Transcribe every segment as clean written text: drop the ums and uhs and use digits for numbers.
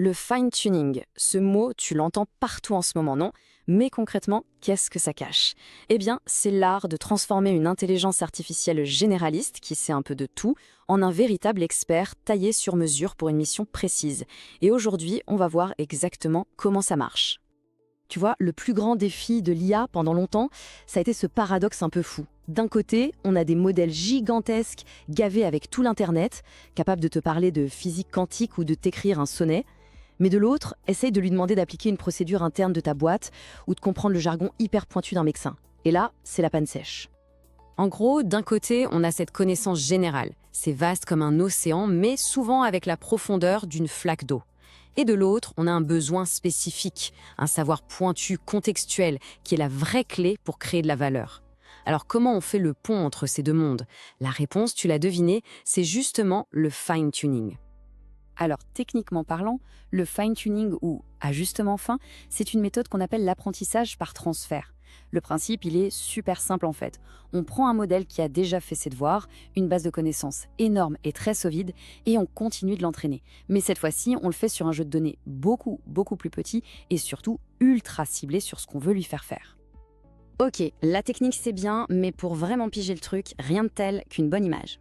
Le fine-tuning, ce mot, tu l'entends partout en ce moment, non? Mais concrètement, qu'est-ce que ça cache? Eh bien, c'est l'art de transformer une intelligence artificielle généraliste, qui sait un peu de tout, en un véritable expert taillé sur mesure pour une mission précise. Et aujourd'hui, on va voir exactement comment ça marche. Tu vois, le plus grand défi de l'IA pendant longtemps, ça a été ce paradoxe un peu fou. D'un côté, on a des modèles gigantesques, gavés avec tout l'Internet, capables de te parler de physique quantique ou de t'écrire un sonnet. Mais de l'autre, essaye de lui demander d'appliquer une procédure interne de ta boîte ou de comprendre le jargon hyper pointu d'un médecin. Et là, c'est la panne sèche. En gros, d'un côté, on a cette connaissance générale. C'est vaste comme un océan, mais souvent avec la profondeur d'une flaque d'eau. Et de l'autre, on a un besoin spécifique, un savoir pointu, contextuel, qui est la vraie clé pour créer de la valeur. Alors comment on fait le pont entre ces deux mondes? La réponse, tu l'as deviné, c'est justement le fine-tuning. Alors, techniquement parlant, le fine-tuning ou ajustement fin, c'est une méthode qu'on appelle l'apprentissage par transfert. Le principe, il est super simple en fait. On prend un modèle qui a déjà fait ses devoirs, une base de connaissances énorme et très solide, et on continue de l'entraîner. Mais cette fois-ci, on le fait sur un jeu de données beaucoup plus petit et surtout ultra ciblé sur ce qu'on veut lui faire faire. Ok, la technique c'est bien, mais pour vraiment piger le truc, rien de tel qu'une bonne image.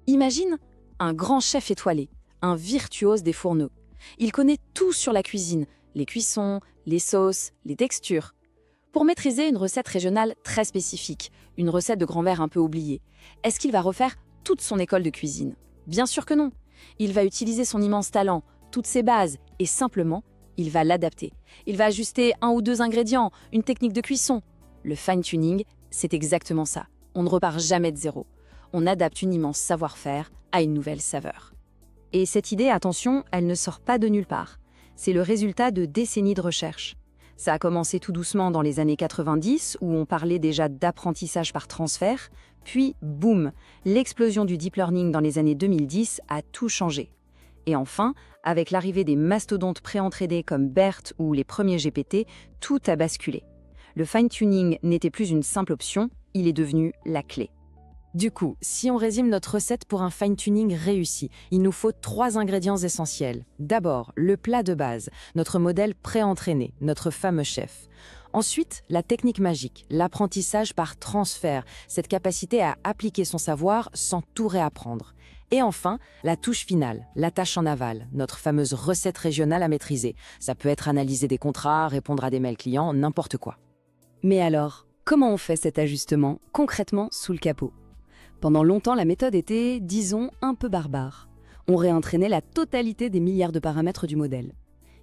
Imagine un grand chef étoilé, un virtuose des fourneaux. Il connaît tout sur la cuisine, les cuissons, les sauces, les textures. Pour maîtriser une recette régionale très spécifique, une recette de grand-mère un peu oubliée, est-ce qu'il va refaire toute son école de cuisine? Bien sûr que non. Il va utiliser son immense talent, toutes ses bases, et simplement, il va l'adapter. Il va ajuster un ou deux ingrédients, une technique de cuisson. Le fine-tuning, c'est exactement ça. On ne repart jamais de zéro. On adapte une immense savoir-faire à une nouvelle saveur. Et cette idée, attention, elle ne sort pas de nulle part. C'est le résultat de décennies de recherche. Ça a commencé tout doucement dans les années 90, où on parlait déjà d'apprentissage par transfert, puis boum, l'explosion du deep learning dans les années 2010 a tout changé. Et enfin, avec l'arrivée des mastodontes préentraînés comme BERT ou les premiers GPT, tout a basculé. Le fine-tuning n'était plus une simple option, il est devenu la clé. Du coup, si on résume notre recette pour un fine-tuning réussi, il nous faut 3 ingrédients essentiels. D'abord, le plat de base, notre modèle pré-entraîné, notre fameux chef. Ensuite, la technique magique, l'apprentissage par transfert, cette capacité à appliquer son savoir sans tout réapprendre. Et enfin, la touche finale, la tâche en aval, notre fameuse recette régionale à maîtriser. Ça peut être analyser des contrats, répondre à des mails clients, n'importe quoi. Mais alors, comment on fait cet ajustement concrètement sous le capot? Pendant longtemps, la méthode était, disons, un peu barbare. On réentraînait la totalité des milliards de paramètres du modèle.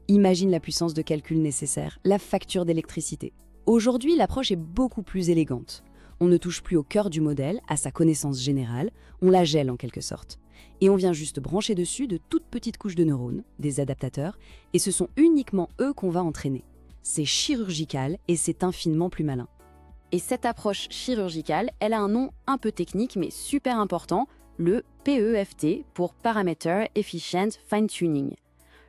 Imagine la puissance de calcul nécessaire, la facture d'électricité. Aujourd'hui, l'approche est beaucoup plus élégante. On ne touche plus au cœur du modèle, à sa connaissance générale, on la gèle en quelque sorte. Et on vient juste brancher dessus de toutes petites couches de neurones, des adaptateurs, et ce sont uniquement eux qu'on va entraîner. C'est chirurgical et c'est infiniment plus malin. Et cette approche chirurgicale, elle a un nom un peu technique mais super important, le PEFT pour Parameter Efficient Fine-Tuning.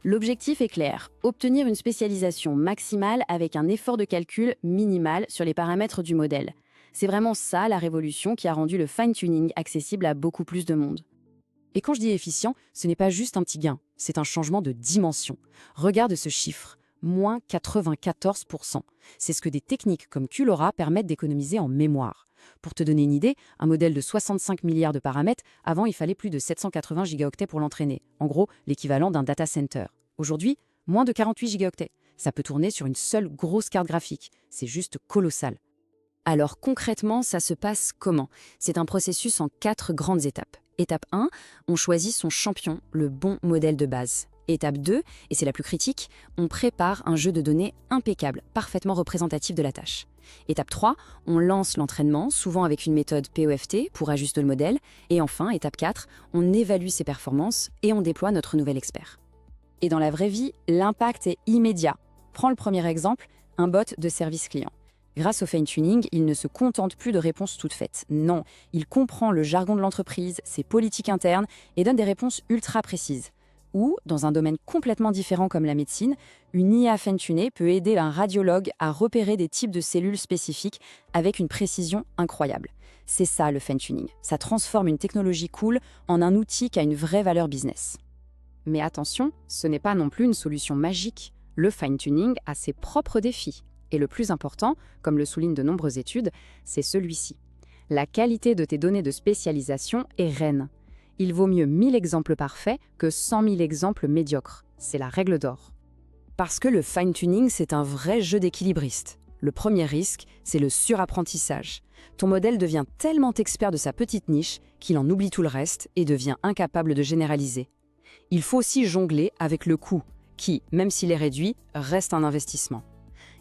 L'objectif est clair, obtenir une spécialisation maximale avec un effort de calcul minimal sur les paramètres du modèle. C'est vraiment ça la révolution qui a rendu le fine-tuning accessible à beaucoup plus de monde. Et quand je dis efficient, ce n'est pas juste un petit gain, c'est un changement de dimension. Regarde ce chiffre. Moins 94%. C'est ce que des techniques comme Cullora permettent d'économiser en mémoire. Pour te donner une idée, un modèle de 65 milliards de paramètres, avant il fallait plus de 780 gigaoctets pour l'entraîner. En gros, l'équivalent d'un data center. Aujourd'hui, moins de 48 gigaoctets. Ça peut tourner sur une seule grosse carte graphique. C'est juste colossal. Alors concrètement, ça se passe comment? C'est un processus en 4 grandes étapes. Étape 1, on choisit son champion, le bon modèle de base. Étape 2, et c'est la plus critique, on prépare un jeu de données impeccable, parfaitement représentatif de la tâche. Étape 3, on lance l'entraînement, souvent avec une méthode PEFT pour ajuster le modèle. Et enfin, étape 4, on évalue ses performances et on déploie notre nouvel expert. Et dans la vraie vie, l'impact est immédiat. Prends le premier exemple, un bot de service client. Grâce au fine-tuning, il ne se contente plus de réponses toutes faites. Non, il comprend le jargon de l'entreprise, ses politiques internes et donne des réponses ultra précises. Ou, dans un domaine complètement différent comme la médecine, une IA fine-tunée peut aider un radiologue à repérer des types de cellules spécifiques avec une précision incroyable. C'est ça le fine-tuning. Ça transforme une technologie cool en un outil qui a une vraie valeur business. Mais attention, ce n'est pas non plus une solution magique. Le fine-tuning a ses propres défis. Et le plus important, comme le soulignent de nombreuses études, c'est celui-ci. La qualité de tes données de spécialisation est reine. Il vaut mieux 1000 exemples parfaits que 100 000 exemples médiocres. C'est la règle d'or. Parce que le fine-tuning, c'est un vrai jeu d'équilibriste. Le premier risque, c'est le surapprentissage. Ton modèle devient tellement expert de sa petite niche qu'il en oublie tout le reste et devient incapable de généraliser. Il faut aussi jongler avec le coût, qui, même s'il est réduit, reste un investissement.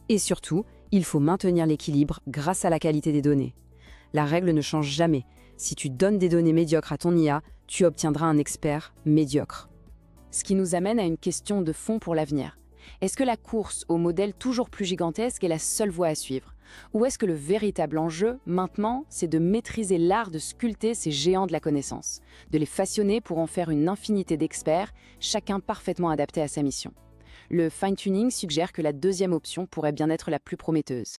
Et surtout, il faut maintenir l'équilibre grâce à la qualité des données. La règle ne change jamais. Si tu donnes des données médiocres à ton IA, tu obtiendras un expert médiocre. Ce qui nous amène à une question de fond pour l'avenir. Est-ce que la course au modèle toujours plus gigantesque est la seule voie à suivre? Ou est-ce que le véritable enjeu, maintenant, c'est de maîtriser l'art de sculpter ces géants de la connaissance, de les façonner pour en faire une infinité d'experts, chacun parfaitement adapté à sa mission? Le fine-tuning suggère que la deuxième option pourrait bien être la plus prometteuse.